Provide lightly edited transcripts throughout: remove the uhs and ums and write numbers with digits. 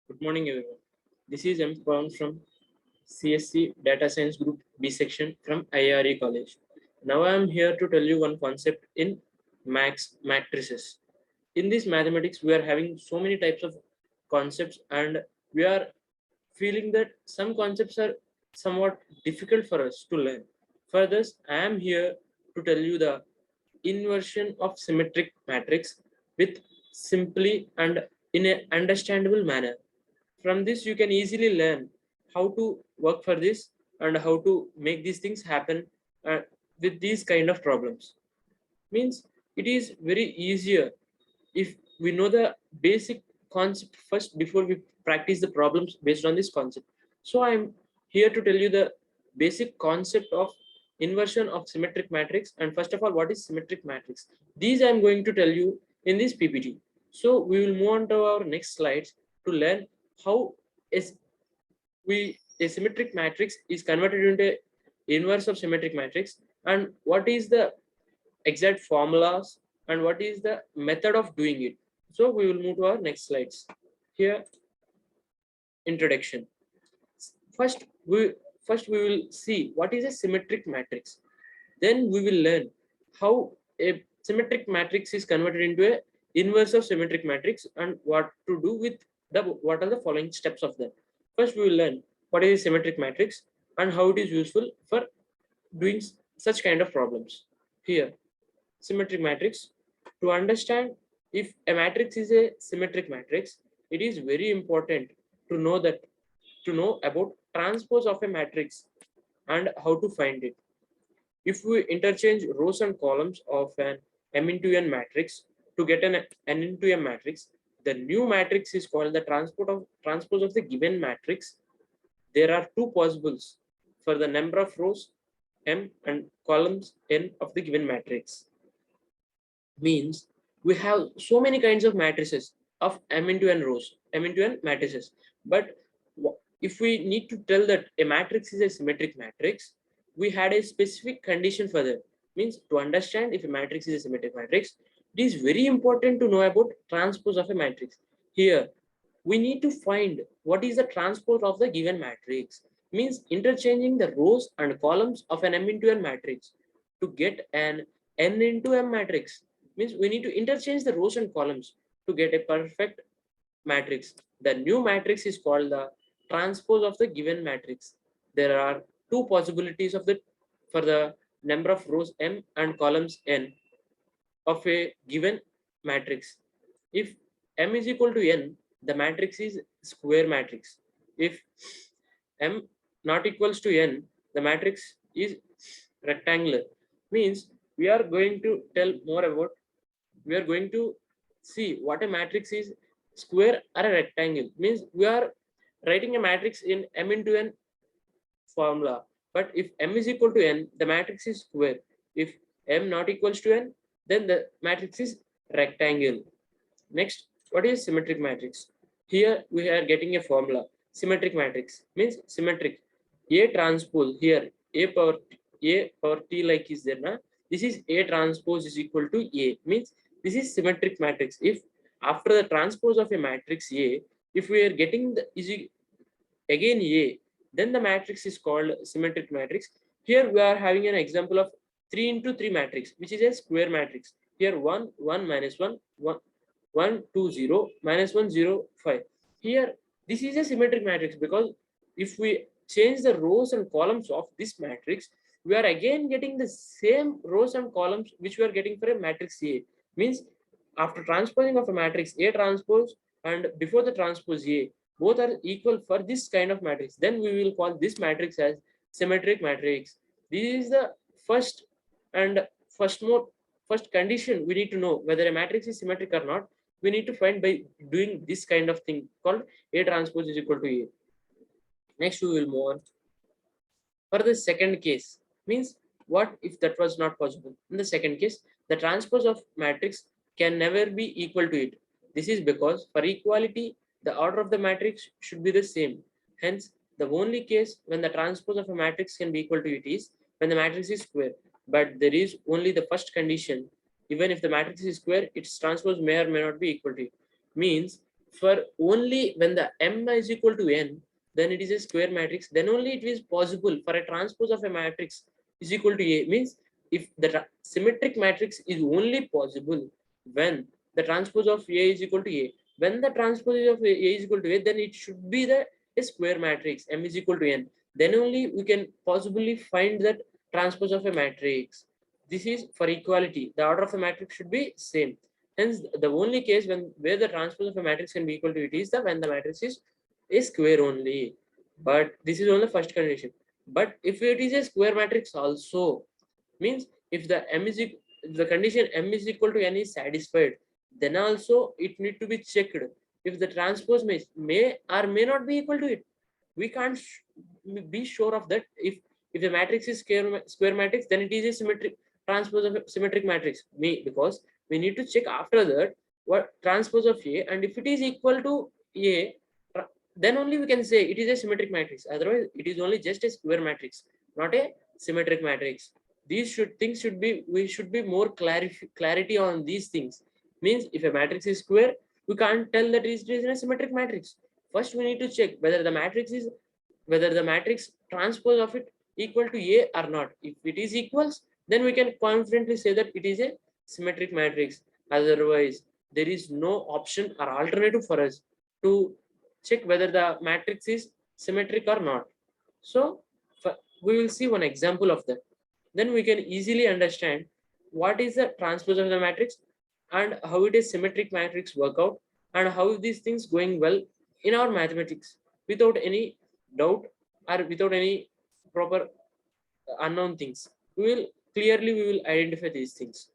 Good morning, everyone. This is M. Pawan from CSC Data Science Group B section from IRE College. Now I am here to tell you one concept in matrices. In this mathematics, we are having so many types of concepts, and we are feeling that some concepts are somewhat difficult for us to learn. For this, I am here to tell you the inversion of symmetric matrix with simply and in an understandable manner. From this you can easily learn how to work for this and how to make these things happen uh, with these kind of problems. Means it is very easier if we know the basic concept first before we practice the problems based on this concept. So I'm here to tell you the basic concept of inversion of symmetric matrix. And first of all, what is symmetric matrix? These I'm going to tell you in this PPT. So we will move on to our next slides to learn how is a symmetric matrix is converted into inverse of symmetric matrix, and what is the exact formulas and what is the method of doing it. So we will move to our next slides. Here, introduction. First, we first will see what is a symmetric matrix. Then we will learn how a symmetric matrix is converted into a inverse of symmetric matrix and what to do with what are the following steps of that. First, we will learn what is a symmetric matrix and how it is useful for doing such kind of problems. Here, symmetric matrix. To understand if a matrix is a symmetric matrix, it is very important to know about transpose of a matrix and how to find it. If we interchange rows and columns of an M into N matrix to get an N into M matrix, the new matrix is called the transpose of the given matrix. There are two possibles for the number of rows M and columns N of the given matrix. Means we have so many kinds of matrices of M into N rows, M into N matrices. But if we need to tell that a matrix is a symmetric matrix, we had a specific condition for that. Means to understand if a matrix is a symmetric matrix, it is very important to know about transpose of a matrix. Here, we need to find what is the transpose of the given matrix. Means interchanging the rows and columns of an M into N matrix to get an N into M matrix. Means we need to interchange the rows and columns to get a perfect matrix. The new matrix is called the transpose of the given matrix. There are two possibilities of the for the number of rows M and columns N of a given matrix. If M is equal to N, the matrix is square matrix. If M not equals to N, the matrix is rectangular. Means we are going to tell more about, we are going to see what a matrix is, square or a rectangle. Means we are writing a matrix in M into N formula. But if M is equal to N, the matrix is square. If M not equals to N, then the matrix is rectangle. Next, what is symmetric matrix? Here we are getting a formula. Symmetric matrix means symmetric. A transpose, here A power T like is there na? This is A transpose is equal to A. Means this is symmetric matrix. If after the transpose of a matrix A, if we are getting the again A, then the matrix is called symmetric matrix. Here we are having an example of 3 into 3 matrix, which is a square matrix. Here 1, 1 minus 1, 1, 1, 2, 0, minus 1, 0, 5. Here, this is a symmetric matrix because if we change the rows and columns of this matrix, we are again getting the same rows and columns which we are getting for a matrix A. Means after transposing of a matrix A transpose and before the transpose A, both are equal for this kind of matrix. Then we will call this matrix as symmetric matrix. This is the first and first condition we need to know whether a matrix is symmetric or not. We need to find by doing this kind of thing called A transpose is equal to A. Next, we will move on. For the second case, means what if that was not possible? In the second case, the transpose of matrix can never be equal to it. This is because for equality, the order of the matrix should be the same. Hence, the only case when the transpose of a matrix can be equal to it is when the matrix is square. But there is only the first condition. Even if the matrix is square, its transpose may or may not be equal to it. Means for only when the M is equal to N, then it is a square matrix. Then only it is possible for a transpose of a matrix is equal to A. Means if the symmetric matrix is only possible when the transpose of A is equal to A. When the transpose of A is equal to A, then it should be the a square matrix M is equal to N. Then only we can possibly find that transpose of a matrix. This is for equality. The order of a matrix should be same. Hence, the only case when where the transpose of a matrix can be equal to it is the when the matrix is a square only. But this is only the first condition. But if it is a square matrix also, means if the if the condition M is equal to N is satisfied, then also it need to be checked if the transpose may or may not be equal to it. We can't be sure of that. If the matrix is square matrix, then it is a symmetric transpose of a symmetric matrix. Because we need to check after that what transpose of A, and if it is equal to A, then only we can say it is a symmetric matrix. Otherwise, it is only just a square matrix, not a symmetric matrix. These things should be, we should be more clarity on these things. Means if a matrix is square, we can't tell that it is a symmetric matrix. First, we need to check whether the matrix transpose of it equal to A or not. If it is equals, then we can confidently say that it is a symmetric matrix. Otherwise, there is no option or alternative for us to check whether the matrix is symmetric or not. So we will see one example of that. Then we can easily understand what is the transpose of the matrix and how it is symmetric matrix work out, and how these things going well in our mathematics without any doubt or without any proper unknown things. We will identify these things.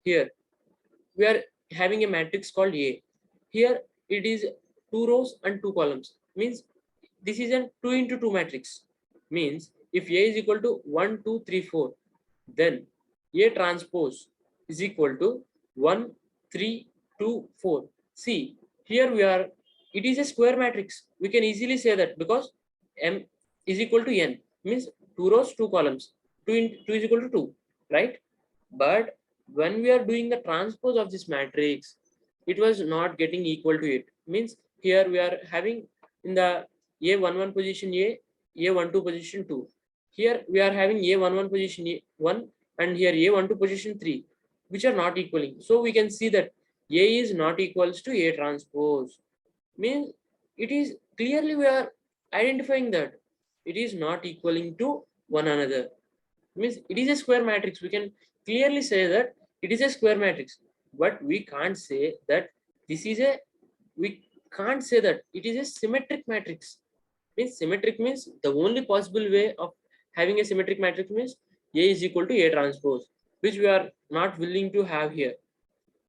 Here we are having a matrix called A. Here it is 2 rows and 2 columns. Means this is a 2 into 2 matrix. Means if A is equal to 1, 2, 3, 4, then A transpose is equal to 1, 3, 2, 4. See, here it is a square matrix. We can easily say that because M is equal to N. Means 2 rows, 2 columns. 2 is equal to 2, right? But when we are doing the transpose of this matrix, it was not getting equal to it. Means here we are having in the A11 position A12 position 2. Here we are having A11 position 1 and here A12 position 3, which are not equaling. So we can see that A is not equals to A transpose. Means it is clearly we are identifying that it is not equaling to one another. Means it is a square matrix. We can clearly say that it is a square matrix, but we can't say that we can't say that it is a symmetric matrix. Means symmetric means the only possible way of having a symmetric matrix means A is equal to A transpose, which we are not willing to have here.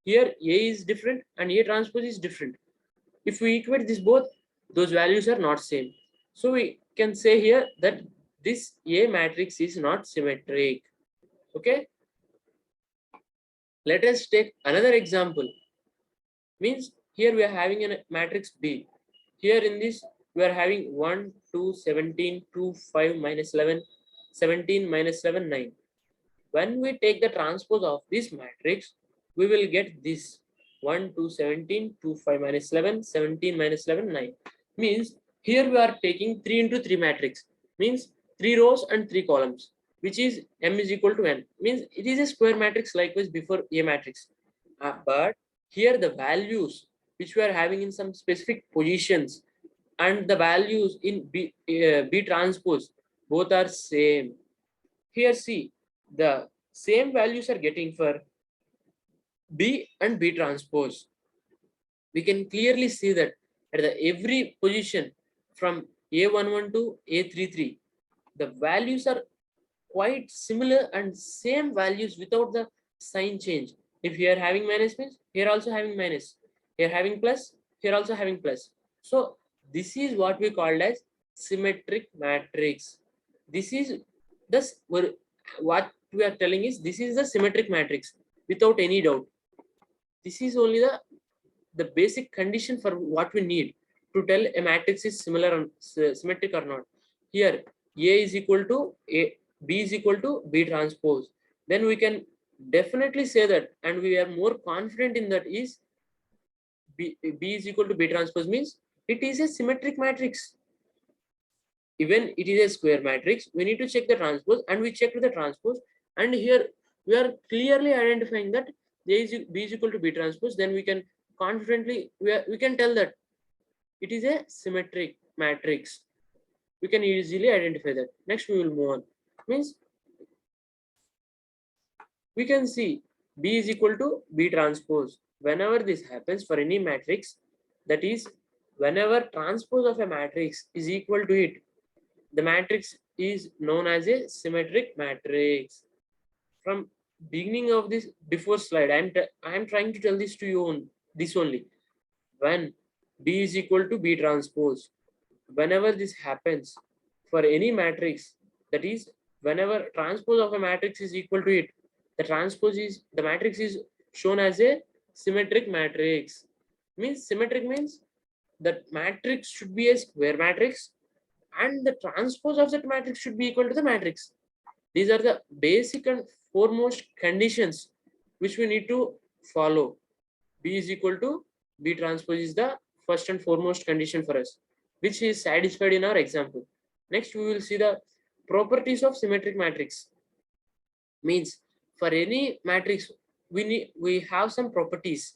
Here A is different and A transpose is different. If we equate this both, those values are not same. So we can say here that this A matrix is not symmetric. Okay. Let us take another example. Means here we are having a matrix B. Here in this we are having 1, 2, 17, 2, 5, minus 11, 17, minus 7, 9. When we take the transpose of this matrix, we will get this 1, 2, 17, 2, 5, minus 11, 17, minus 11, 9. Means here we are taking 3 into 3 matrix. Means 3 rows and 3 columns, which is M is equal to N. Means it is a square matrix likewise before A matrix. But here the values which we are having in some specific positions and the values in B transpose, both are same. Here see, the same values are getting for B and B transpose. We can clearly see that at the every position from A11 to A33, the values are quite similar and same values without the sign change. If here having minus means here also having minus, here having plus, here also having plus. So this is what we called as symmetric matrix. This is this what we are telling is this is the symmetric matrix without any doubt. This is only the basic condition for what we need to tell a matrix is symmetric or not. Here A is equal to A, B is equal to B transpose. Then we can definitely say that, and we are more confident in that is B is equal to B transpose means it is a symmetric matrix. Even it is a square matrix, we need to check the transpose, and we checked the transpose, and here we are clearly identifying that B is equal to B transpose. Then we can confidently we can tell that it is a symmetric matrix. We can easily identify that. Next we will move on. Means we can see B is equal to B transpose. Whenever this happens for any matrix, that is, whenever transpose of a matrix is equal to it, the matrix is known as a symmetric matrix. From beginning of this before slide, I am trying to tell this to you on this only. When B is equal to B transpose, whenever this happens for any matrix, that is, whenever transpose of a matrix is equal to it, the matrix is shown as a symmetric matrix. Means symmetric means that matrix should be a square matrix, and the transpose of that matrix should be equal to the matrix. These are the basic and foremost conditions which we need to follow. B is equal to B transpose is the first and foremost condition for us, which is satisfied in our example. Next, we will see the properties of symmetric matrix. Means for any matrix, we have some properties.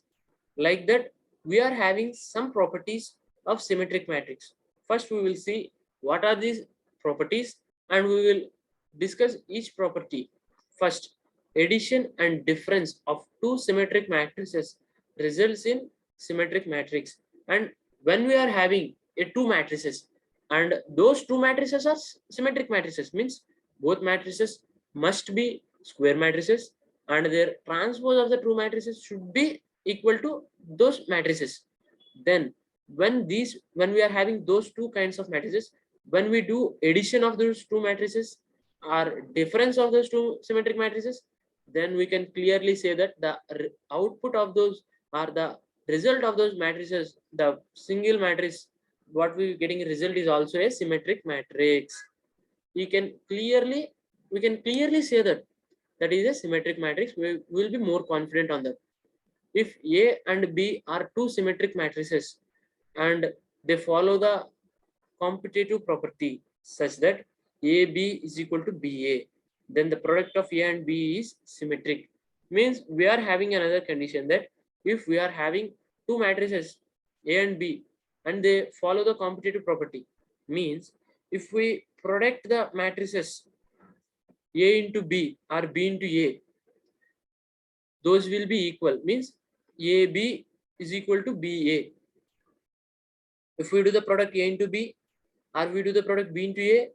Like that, we are having some properties of symmetric matrix. First, we will see what are these properties, and we will discuss each property. First, addition and difference of two symmetric matrices results in symmetric matrix. And when we are having two matrices, and those two matrices are symmetric matrices, means both matrices must be square matrices, and their transpose of the two matrices should be equal to those matrices. Then when we are having those two kinds of matrices, when we do addition of those two matrices or difference of those two symmetric matrices, then we can clearly say that the output of those, or the result of those matrices, the single matrix what we getting result is also a symmetric matrix. We can clearly say that that is a symmetric matrix. We will be more confident on that. If A and B are two symmetric matrices and they follow the computative property such that AB is equal to BA, then the product of A and B is symmetric. Means we are having another condition that if we are having two matrices A and B and they follow the computative property, means if we product the matrices A into B or B into A, those will be equal. Means AB is equal to BA. If we do the product A into B or we do the product B into A,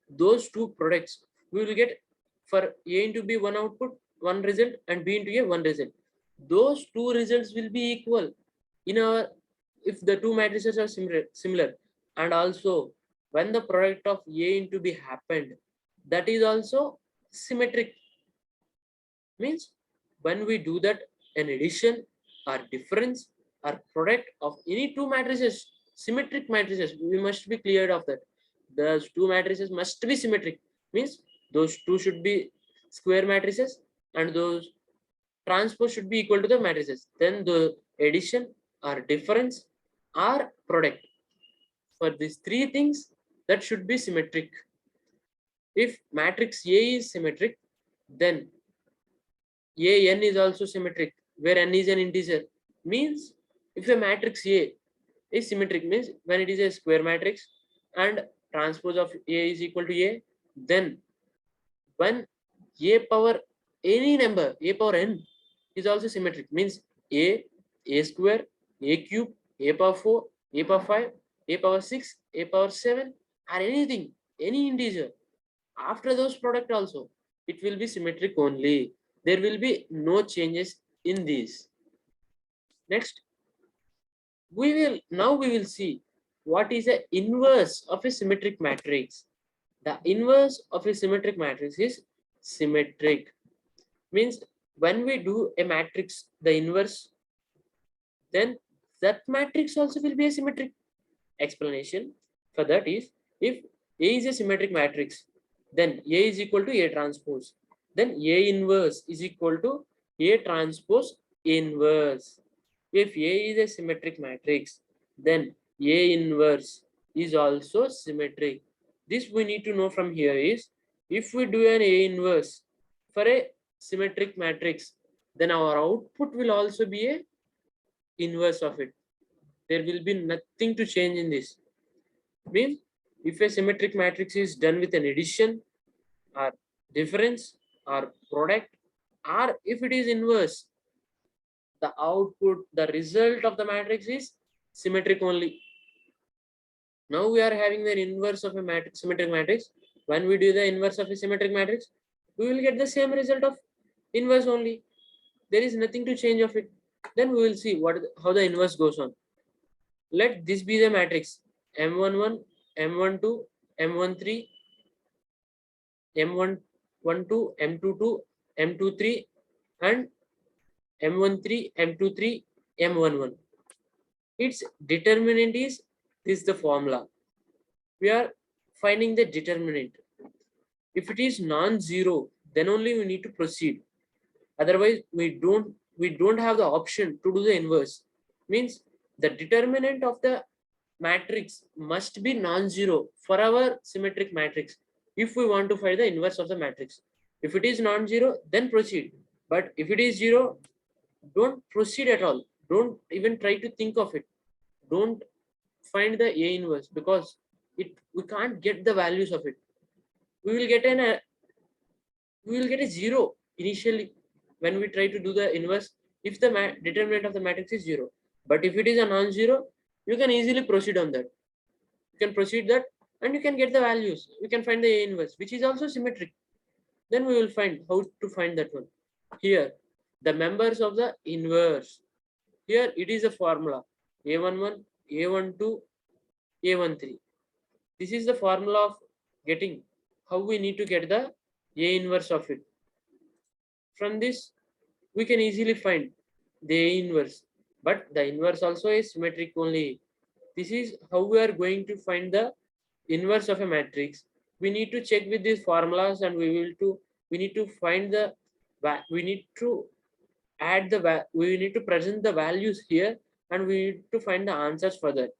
those two products we will get for A into B one output, one result, and B into A one result. Those two results will be equal in our, if the two matrices are similar. And also when the product of A into B happened, that is also symmetric. Means when we do that, an addition or difference or product of any two matrices, symmetric matrices, we must be cleared of that. Those two matrices must be symmetric. Means those two should be square matrices and those transpose should be equal to the matrices. Then the addition or difference or product, for these three things, that should be symmetric. If matrix A is symmetric, then AN is also symmetric, where n is an integer. Means if a matrix A is symmetric, means when it is a square matrix and transpose of A is equal to A, then when A power any number, A power n is also symmetric. Means A square, A cube, A power 4, A power 5, A power 6, A power 7, or anything, any integer, after those product also, it will be symmetric only. There will be no changes in these. Next, we will see what is the inverse of a symmetric matrix. The inverse of a symmetric matrix is symmetric. Means when we do a matrix, the inverse, then that matrix also will be a symmetric. Explanation for that is, if A is a symmetric matrix, then A is equal to A transpose. Then A inverse is equal to A transpose inverse. If A is a symmetric matrix, then A inverse is also symmetric. This we need to know from here is, if we do an A inverse for a symmetric matrix, then our output will also be a inverse of it. There will be nothing to change in this. Means if a symmetric matrix is done with an addition or difference or product, or if it is inverse, the output, the result of the matrix is symmetric only. Now we are having the inverse of a matrix, symmetric matrix. When we do the inverse of a symmetric matrix, we will get the same result of inverse only. There is nothing to change of it. Then we will see how the inverse goes on. Let this be the matrix M11, M12, M13, M112, M22, M23, and M13, M23, M11. Its determinant is this, the formula. We are finding the determinant. If it is non-zero, then only we need to proceed. Otherwise, we don't have the option to do the inverse. Means the determinant of the matrix must be non-zero for our symmetric matrix if we want to find the inverse of the matrix. If it is non-zero, then proceed. But if it is zero, don't proceed at all. Don't even try to think of it. Don't find the A inverse, because we can't get the values of it. We will get a zero initially when we try to do the inverse if the determinant of the matrix is zero. But if it is a non-zero, you can easily proceed on that. You can proceed that and you can get the values. You can find the A inverse, which is also symmetric. Then we will find how to find that one. Here, the members of the inverse. Here it is a formula A11, A12, A13. This is the formula of getting how we need to get the A inverse of it. From this, we can easily find the A inverse, but the inverse also is symmetric only. This is how we are going to find the inverse of a matrix. We need to check with these formulas, and we need to find the we need to we need to present the values here, and we need to find the answers for that.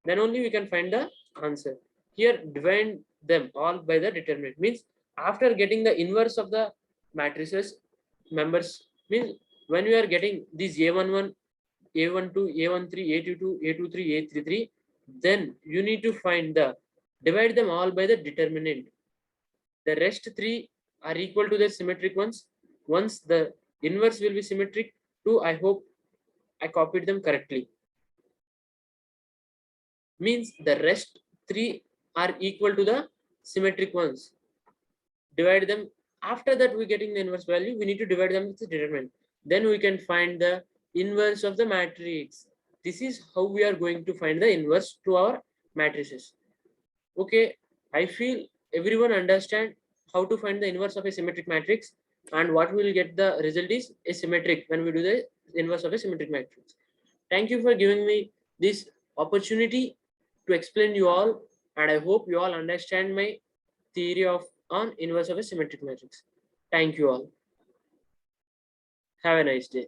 Then only we can find the answer. Here, divide them all by the determinant. Means after getting the inverse of the matrices members, means when we are getting these A11, A12, A13, A22, A23, A33, then you need to find divide them all by the determinant. The rest three are equal to the symmetric ones. Once the inverse will be symmetric too, I hope I copied them correctly. Means the rest three are equal to the symmetric ones. Divide them. After that, we're getting the inverse value. We need to divide them with the determinant. Then we can find the inverse of the matrix. This is how we are going to find the inverse to our matrices. Okay, I feel everyone understand how to find the inverse of a symmetric matrix, and what we will get the result is a symmetric when we do the inverse of a symmetric matrix. Thank you for giving me this opportunity to explain you all, and I hope you all understand my theory on inverse of a symmetric matrix. Thank you all. Have a nice day.